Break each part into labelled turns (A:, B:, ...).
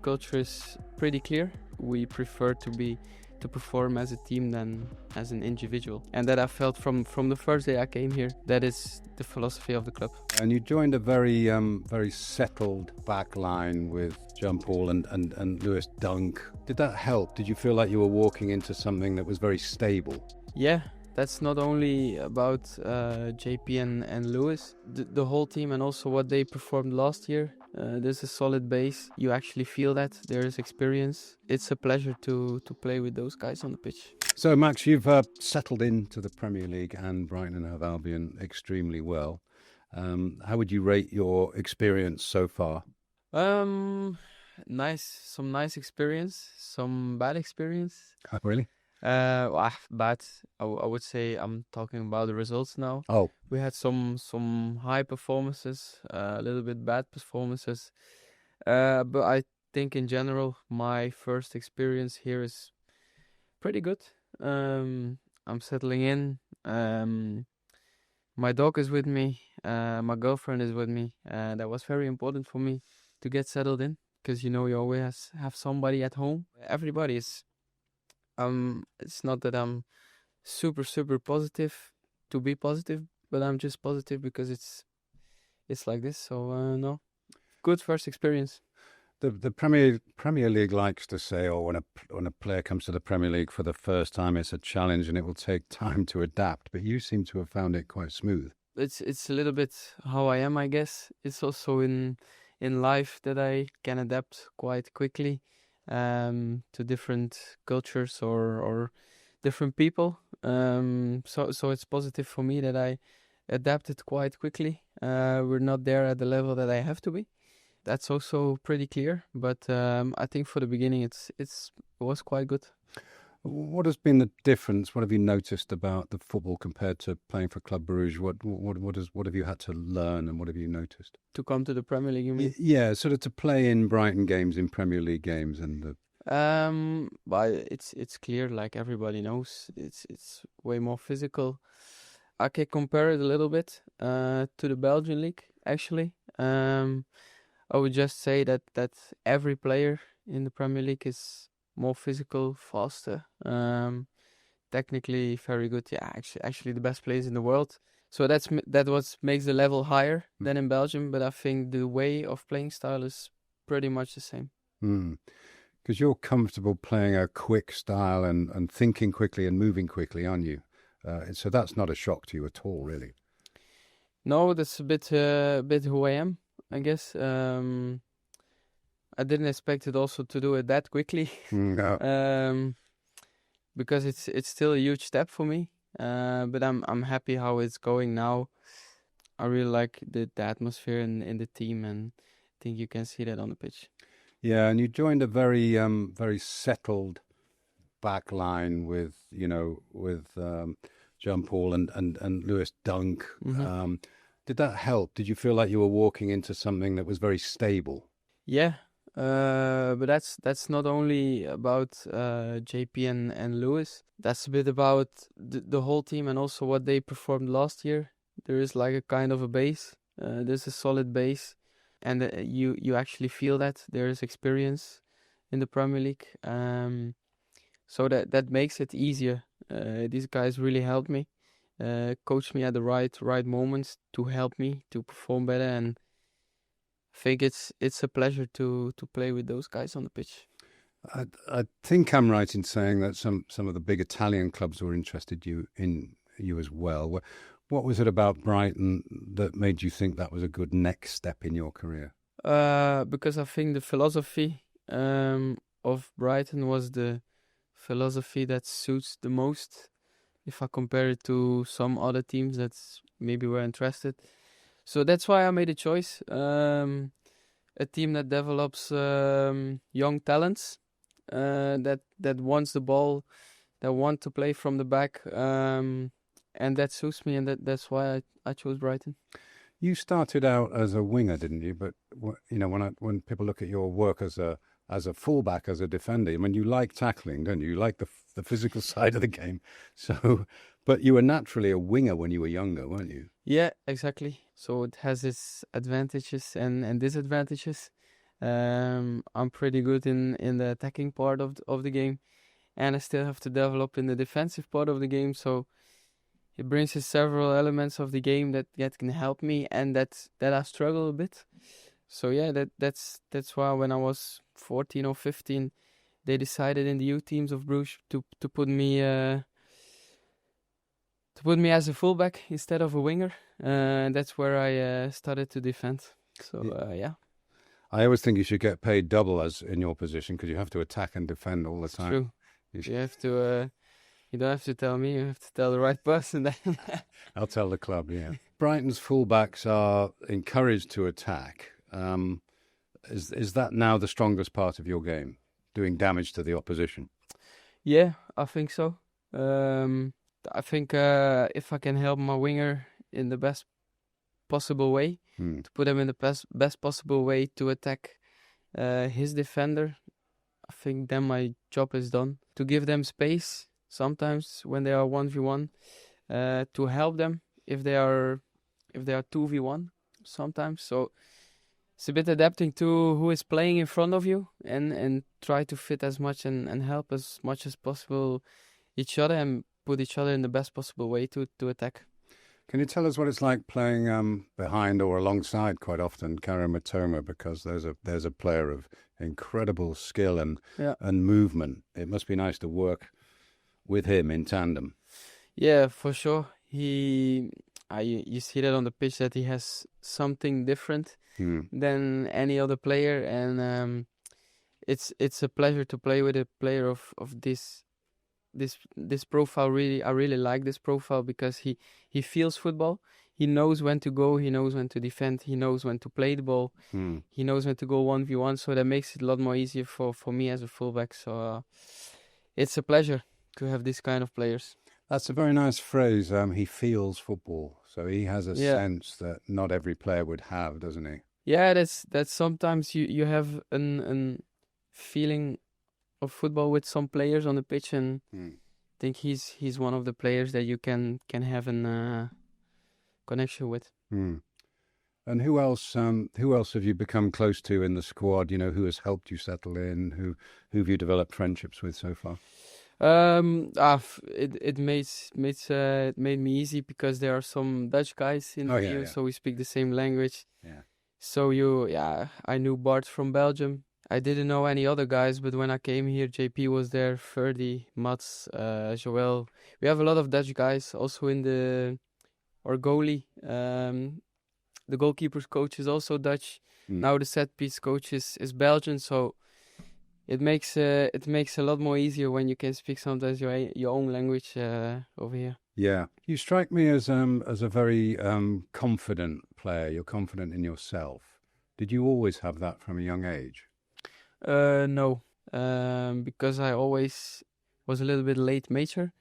A: culture is pretty clear. We prefer to perform as a team than as an individual, and that I felt from the first day I came here. That is the philosophy of the club.
B: And you joined a very settled back line with Jean-Paul and Lewis Dunk. Did that help? Did you feel like you were walking into something that was very stable?
A: Yeah, that's not only about JP and Lewis, the whole team, and also what they performed last year. There's a solid base. You actually feel that. There is experience. It's a pleasure to play with those guys on the pitch.
B: So, Max, you've settled into the Premier League and Brighton and Hove Albion extremely well. How would you rate your experience so far?
A: Nice. Some nice experience. Some bad experience.
B: Oh, really?
A: Bad. I would say I'm talking about the results now.
B: Oh.
A: We had some high performances, a little bit bad performances. But I think in general, my first experience here is pretty good. I'm settling in. My dog is with me. My girlfriend is with me. That was very important for me to get settled in, because you always have somebody at home. Everybody is. It's not that I'm super positive to be positive, but I'm just positive because it's like this. So no, good first experience.
B: The Premier League likes to say, or when a player comes to the Premier League for the first time, it's a challenge and it will take time to adapt. But you seem to have found it quite smooth.
A: It's a little bit how I am, I guess. It's also in life that I can adapt quite quickly to different cultures or different people. So it's positive for me that I adapted quite quickly. We're not there at the level that I have to be. That's also pretty clear. But I think for the beginning, it was quite good.
B: What has been the difference? What have you noticed about the football compared to playing for Club Brugge? What have you had to learn, and what have you noticed?
A: To come to the Premier League, you mean?
B: Yeah, sort of to play in Brighton games, in Premier League games, and
A: But it's clear, like everybody knows, it's way more physical. I can compare it a little bit to the Belgian league. Actually, I would just say that every player in the Premier League is more physical, faster, technically very good. Yeah, actually the best players in the world. So that what makes the level higher than in Belgium. But I think the way of playing style is pretty much the same.
B: Because you're comfortable playing a quick style and thinking quickly and moving quickly, aren't you? So that's not a shock to you at all, really.
A: No, that's a bit who I am, I guess. I didn't expect it also to do it that quickly.
B: No.
A: Because it's still a huge step for me. But I'm happy how it's going now. I really like the atmosphere in the team, and I think you can see that on the pitch.
B: Yeah, and you joined a very settled back line with Jean-Paul and Lewis Dunk.
A: Mm-hmm.
B: Did that help? Did you feel like you were walking into something that was very stable?
A: Yeah, but that's not only about JP and Lewis. That's a bit about the whole team and also what they performed last year. There is like a kind of a base. There's a solid base, and you actually feel that there is experience in the Premier League. So that makes it easier. These guys really helped me, coached me at the right moments to help me to perform better, and I think it's a pleasure to play with those guys on the pitch.
B: I think I'm right in saying that some of the big Italian clubs were interested in you as well. What was it about Brighton that made you think that was a good next step in your career?
A: Because I think the philosophy of Brighton was the philosophy that suits the most. If I compare it to some other teams that maybe were interested. So that's why I made a choice. A team that develops young talents, that wants the ball, that want to play from the back, and that suits me, and that's why I chose Brighton.
B: You started out as a winger, didn't you? But when people look at your work as a fullback, as a defender, I mean, you like tackling, don't you? You like the physical side of the game. So, but you were naturally a winger when you were younger, weren't you?
A: Yeah, exactly. So it has its advantages and disadvantages. I'm pretty good in the attacking part of the game, and I still have to develop in the defensive part of the game. So it brings in several elements of the game that can help me, and that I struggle a bit. So yeah, that's why when I was 14 or 15, they decided in the youth teams of Bruges to put me as a fullback instead of a winger. And that's where I started to defend. So yeah.
B: I always think you should get paid double as in your position because you have to attack and defend all the
A: It's
B: time.
A: true. You have to. You don't have to tell me. You have to tell the right person. Then.
B: I'll tell the club. Yeah. Brighton's fullbacks are encouraged to attack. Is that now the strongest part of your game, doing damage to the opposition?
A: Yeah, I think so. I think if I can help my winger in the best possible way, to put him in the best possible way to attack his defender, I think then my job is done. To give them space sometimes when they are 1v1, to help them if they are 2v1 sometimes. So it's a bit adapting to who is playing in front of you and try to fit as much and help as much as possible each other and put each other in the best possible way to attack.
B: Can you tell us what it's like playing behind or alongside quite often Karim Matoma, because there's a player of incredible skill and movement. It must be nice to work with him in tandem.
A: Yeah, for sure. You see that on the pitch that he has something different than any other player, and it's a pleasure to play with a player of this profile. Really, I really like this profile because he feels football. He knows when to go. He knows when to defend. He knows when to play the ball. He knows when to go 1v1. So that makes it a lot more easier for me as a fullback. So it's a pleasure to have this kind of players.
B: That's a very nice phrase. He feels football. So he has a sense that not every player would have, doesn't he?
A: Yeah, that's sometimes you have an feeling of football with some players on the pitch, and I think he's one of the players that you can have a connection with.
B: And who else have you become close to in the squad? You know, who has helped you settle in? Who have you developed friendships with so far?
A: It made me easy because there are some Dutch guys in the team, so we speak the same language. Yeah. So I knew Bart from Belgium. I didn't know any other guys, but when I came here, JP was there, Ferdy, Mats, Joel. We have a lot of Dutch guys. Also our goalie, the goalkeeper's coach is also Dutch. Now the set piece coach is Belgian, so it makes a lot more easier when you can speak sometimes your own language over here.
B: Yeah, you strike me as a very confident player. You're confident in yourself. Did you always have that from a young age?
A: No, because I always was a little bit late mature.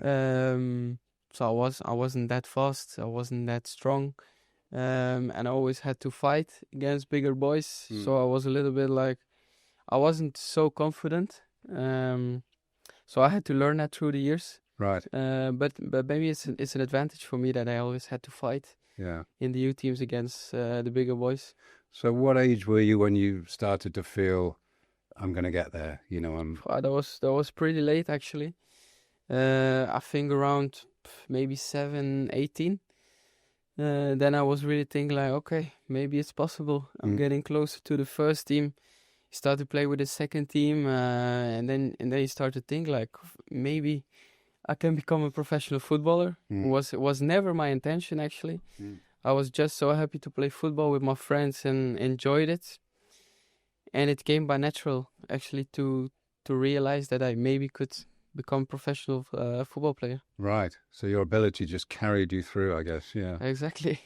A: So I wasn't that fast. I wasn't that strong, and I always had to fight against bigger boys. So I was a little bit like, I wasn't so confident. So I had to learn that through the years.
B: Right.
A: But maybe it's an advantage for me that I always had to fight.
B: Yeah.
A: In the youth teams against the bigger boys.
B: So what age were you when you started to feel, I'm going to get there? You know,
A: that was pretty late actually. I think around maybe 18. Then I was really thinking like, okay, maybe it's possible. I'm getting closer to the first team. You start to play with the second team, and then you start to think like, maybe I can become a professional footballer. It was never my intention actually. I was just so happy to play football with my friends and enjoyed it. And it came by natural actually to realize that I maybe could become a professional football player.
B: Right. So your ability just carried you through, I guess. Yeah.
A: Exactly.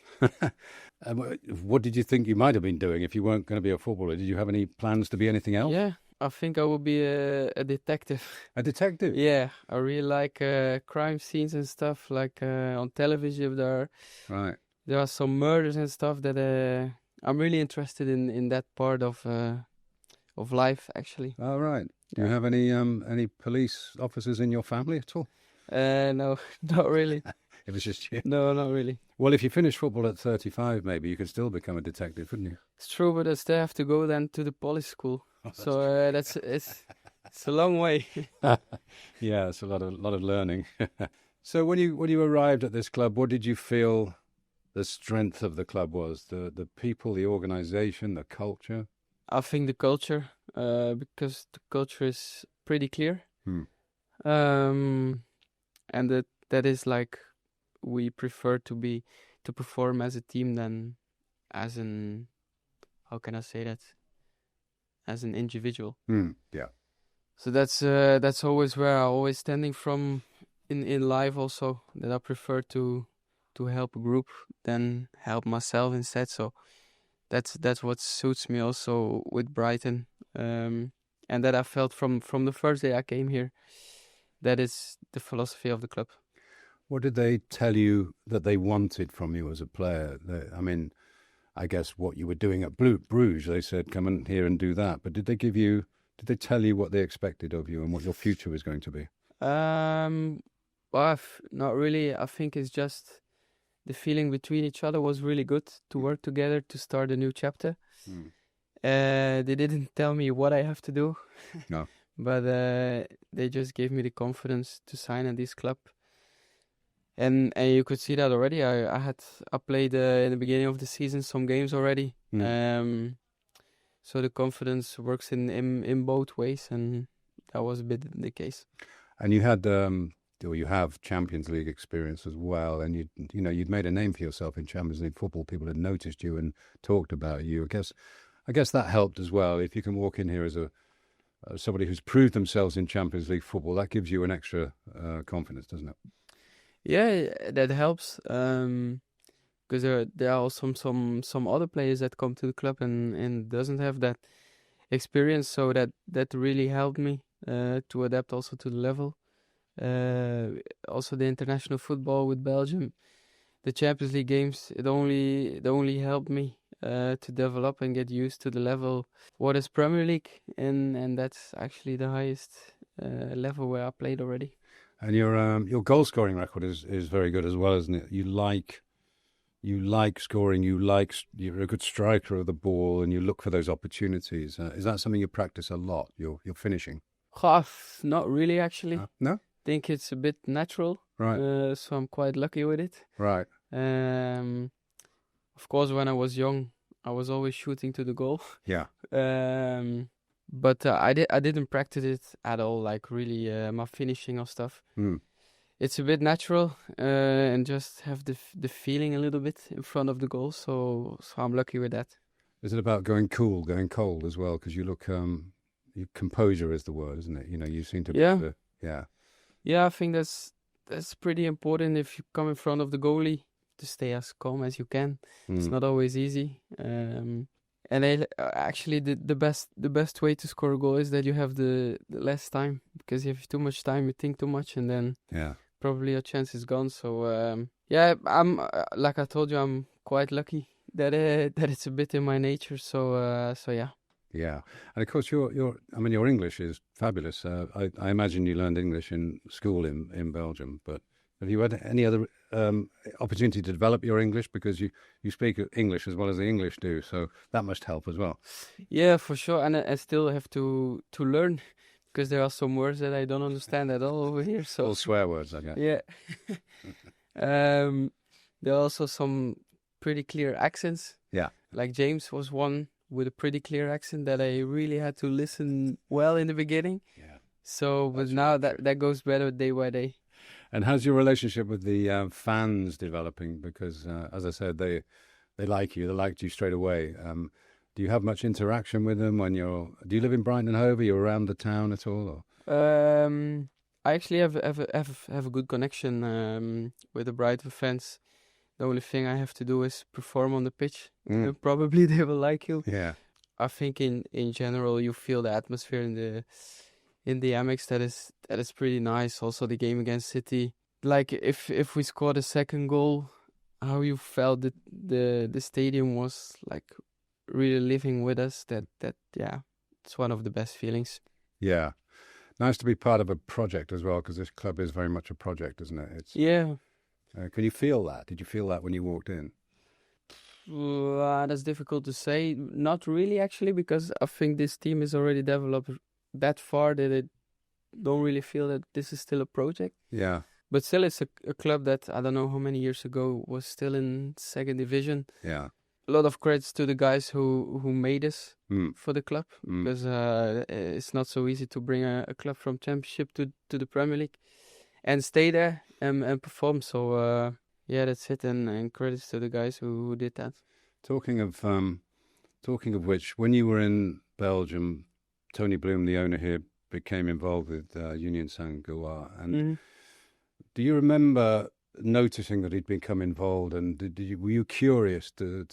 B: What did you think you might have been doing if you weren't going to be a footballer? Did you have any plans to be anything else?
A: Yeah, I think I would be a detective.
B: A detective?
A: Yeah, I really like crime scenes and stuff, like on television. There are some murders and stuff that I'm really interested in that part of life, actually.
B: Oh, right. Do you have any police officers in your family at all?
A: No, not really.
B: It was just you.
A: No, not really.
B: Well, if you finish football at 35, maybe you could still become a detective, couldn't you?
A: It's true, but I still have to go then to the police school. It's a long way.
B: Yeah, it's a lot of learning. So when you arrived at this club, what did you feel the strength of the club was? The people, the organization, the culture?
A: I think the culture, because the culture is pretty clear. And that is like we prefer to perform as a team than as an, how can I say that, as an individual.
B: Yeah.
A: So that's always where I always standing from in life also, that I prefer to help a group than help myself instead. So that's what suits me also with Brighton, and that I felt from the first day I came here. That is the philosophy of the club.
B: What did they tell you that they wanted from you as a player? I mean, I guess what you were doing at Bruges, they said, come in here and do that. But did they tell you what they expected of you and what your future was going to be?
A: Well, not really. I think it's just the feeling between each other was really good to work together to start a new chapter. They didn't tell me what I have to do.
B: No.
A: But they just gave me the confidence to sign at this club. And you could see that already. I played in the beginning of the season some games already. So the confidence works in both ways, and that was a bit the case.
B: And you had you have Champions League experience as well, and you'd made a name for yourself in Champions League football. People had noticed you and talked about you. I guess that helped as well. If you can walk in here as somebody who's proved themselves in Champions League football, that gives you an extra confidence, doesn't it?
A: Yeah, that helps. Because there are also some other players that come to the club and doesn't have that experience, so that really helped me to adapt also to the level. Also the international football with Belgium, the Champions League games, it only helped me to develop and get used to the level what is Premier League, and that's actually the highest level where I played already.
B: And your goal scoring record is very good as well, isn't it? You like scoring. You're a good striker of the ball, and you look for those opportunities. Is that something you practice a lot? Your finishing?
A: Not really, actually.
B: No.
A: I think it's a bit natural.
B: Right.
A: So I'm quite lucky with it.
B: Right.
A: Of course, when I was young, I was always shooting to the goal.
B: Yeah.
A: But I didn't practice it at all, like really my finishing or stuff. It's a bit natural, and just have the feeling a little bit in front of the goal. So I'm lucky with that.
B: Is it about going cold as well? Because you look, your composure is the word, isn't it? You seem to.
A: Yeah.
B: Yeah.
A: Yeah, I think that's pretty important if you come in front of the goalie to stay as calm as you can. It's not always easy. And actually, the best way to score a goal is that you have the less time, because if you have too much time, you think too much, and then probably your chance is gone. So I'm like I told you, I'm quite lucky that it's a bit in my nature. So yeah.
B: Yeah, and of course your English is fabulous. I imagine you learned English in school in Belgium, but have you had any other opportunity to develop your English, because you speak English as well as the English do, so that must help as well.
A: Yeah, for sure, and I still have to learn, because there are some words that I don't understand at all over here. So
B: all swear words, I guess.
A: Yeah. There are also some pretty clear accents.
B: Yeah,
A: like James was one with a pretty clear accent that I really had to listen well in the beginning.
B: Yeah.
A: So, but now that goes better day by day.
B: And how's your relationship with the fans developing? Because, as I said, they like you. They liked you straight away. Do you have much interaction with them when do you live in Brighton and Hove? Are you around the town at all? Or?
A: I actually have a good connection with the Brighton fans. The only thing I have to do is perform on the pitch. Probably they will like you.
B: Yeah.
A: I think in general you feel the atmosphere in the Amex that is pretty nice. Also the game against City. Like if we scored a second goal, how you felt that the stadium was like really living with us. That it's one of the best feelings.
B: Yeah. Nice to be part of a project as well, because this club is very much a project, isn't it?
A: Yeah.
B: Can you feel that? Did you feel that when you walked in?
A: That's difficult to say. Not really, actually, because I think this team is already developed that far that it don't really feel that this is still a project.
B: Yeah.
A: But still, it's a club that, I don't know how many years ago, was still in second division.
B: Yeah.
A: A lot of credits to the guys who made us for the club,
B: Mm.
A: because it's not so easy to bring a club from Championship to the Premier League and stay there and perform. So, yeah, that's it. And credits to the guys who did that.
B: Talking of which, when you were in Belgium, Tony Bloom, the owner here, became involved with Union Saint-Gilloise. And do you remember noticing that he'd become involved, and were you curious to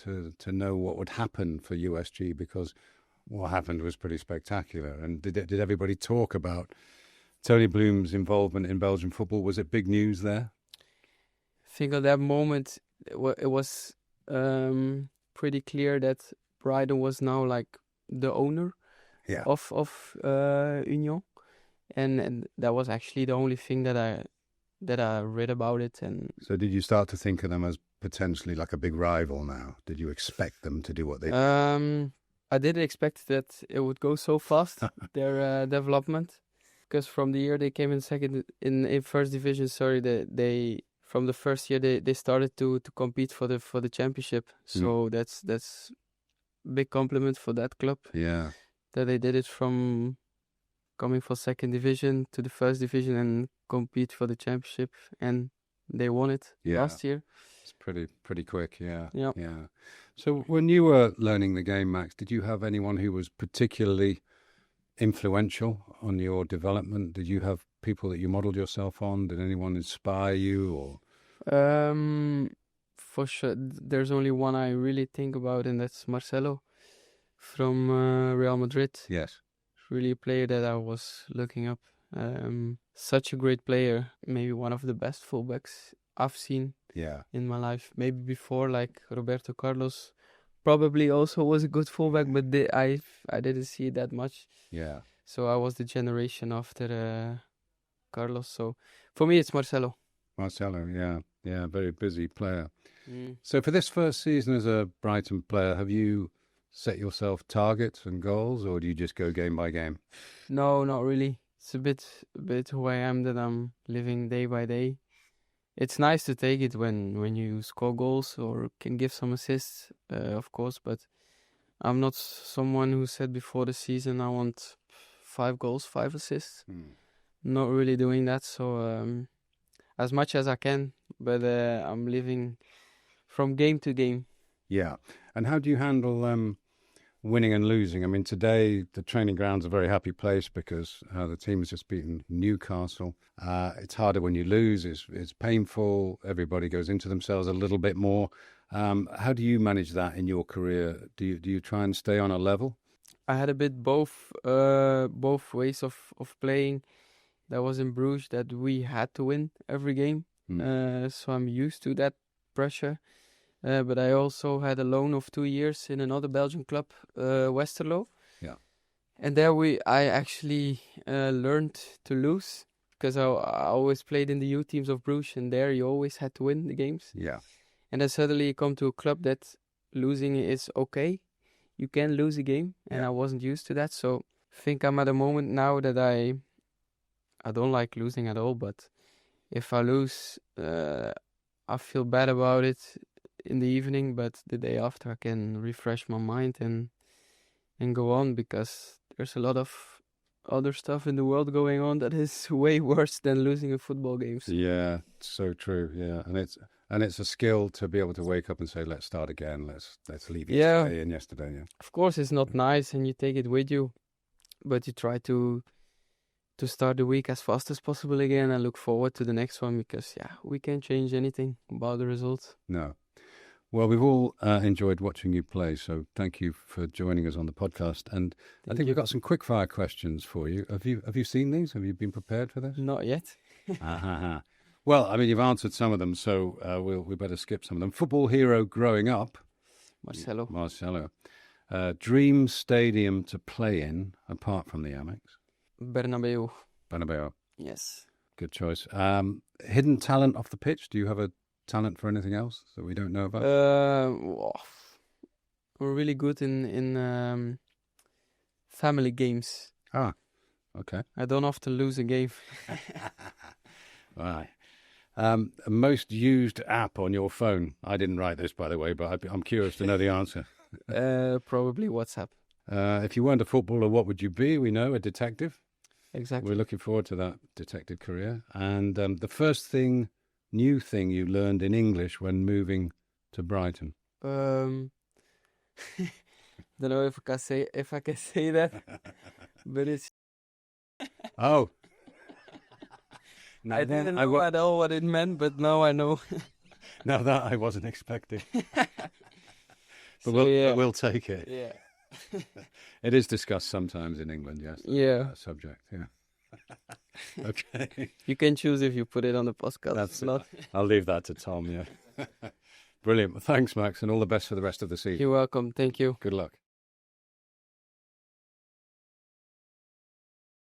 B: know what would happen for USG, because what happened was pretty spectacular? And did everybody talk about Tony Bloom's involvement in Belgian football? Was it big news there?
A: I think at that moment it was pretty clear that Brighton was now like the owner of Union, and that was actually the only thing that I read about it. And
B: so did you start to think of them as potentially like a big rival now? Did you expect them to do what they did?
A: I didn't expect that it would go so fast, their development, because from the year they came in second in first division, they from the first year they started to compete for the championship. So that's big compliment for that club.
B: Yeah.
A: That they did it from coming from second division to the first division and compete for the championship, and they won it last year.
B: It's pretty quick, yeah.
A: Yeah.
B: So when you were learning the game, Max, did you have anyone who was particularly influential on your development? Did you have people that you modeled yourself on? Did anyone inspire you? Or
A: for sure, there's only one I really think about, and that's Marcelo from Real Madrid.
B: Yes.
A: Really a player that I was looking up. Such a great player, maybe one of the best fullbacks I've seen in my life. Maybe before, like Roberto Carlos, probably also was a good fullback, but I didn't see it that much.
B: Yeah.
A: So I was the generation after Carlos. So for me, it's Marcelo.
B: Marcelo, yeah, very busy player. So for this first season as a Brighton player, have you set yourself targets and goals, or do you just go game by game?
A: No, not really. It's a bit who I am, that I'm living day by day. It's nice to take it when you score goals or can give some assists, of course, but I'm not someone who said before the season I want 5 goals, 5 assists. Not really doing that, so as much as I can, but I'm living from game to game. Yeah.
B: And how do you handle winning and losing? I mean, today the training ground's a very happy place because the team has just beaten Newcastle. It's harder when you lose. It's painful. Everybody goes into themselves a little bit more. How do you manage that in your career? Do you try and stay on a level?
A: I had a bit both ways of playing. That was in Bruges, that we had to win every game. So I'm used to that pressure. But I also had a loan of 2 years in another Belgian club, Westerlo.
B: Yeah.
A: And there I actually learned to lose, because I always played in the youth teams of Bruges, and there you always had to win the games.
B: Yeah.
A: And then suddenly you come to a club that losing is okay. You can lose a game, and I wasn't used to that. So I think I'm at a moment now that I don't like losing at all, but if I lose, I feel bad about it in the evening, but the day after I can refresh my mind and go on, because there's a lot of other stuff in the world going on that is way worse than losing a football game.
B: Yeah, so true. Yeah, and it's a skill to be able to wake up and say, let's start again. Let's leave yesterday and yesterday. Yeah.
A: Of course, it's not nice, and you take it with you, but you try to start the week as fast as possible again and look forward to the next one, because we can't change anything about the results.
B: No. Well, we've all enjoyed watching you play, so thank you for joining us on the podcast. And I think we've got some quickfire questions for you. Have you seen these? Have you been prepared for this?
A: Not yet.
B: Well, I mean, you've answered some of them, so we better skip some of them. Football hero growing up? Marcelo. Dream stadium to play in, apart from the Amex?
A: Bernabeu.
B: Bernabeu.
A: Yes.
B: Good choice. Hidden talent off the pitch? Do you have a talent for anything else that we don't know about?
A: We're really good in family games.
B: Ah, okay.
A: I don't often lose a game.
B: Right. Most used app on your phone? I didn't write this, by the way, but I'm curious to know the answer.
A: Probably WhatsApp.
B: If you weren't a footballer, what would you be? We know, a detective.
A: Exactly.
B: We're looking forward to that detective career. And the first new thing you learned in English when moving to Brighton?
A: Don't know if I can say that, but it's.
B: Oh.
A: I didn't know at all what it meant, but now I know.
B: Now that I wasn't expecting. But
A: So,
B: we'll take it.
A: Yeah.
B: It is discussed sometimes in England, yes.
A: Yeah.
B: That subject, yeah. Okay.
A: You can choose if you put it on the podcast.
B: That's
A: not.
B: I'll leave that to Tom, yeah. Brilliant. Thanks, Max, and all the best for the rest of the season.
A: You're welcome. Thank you.
B: Good luck.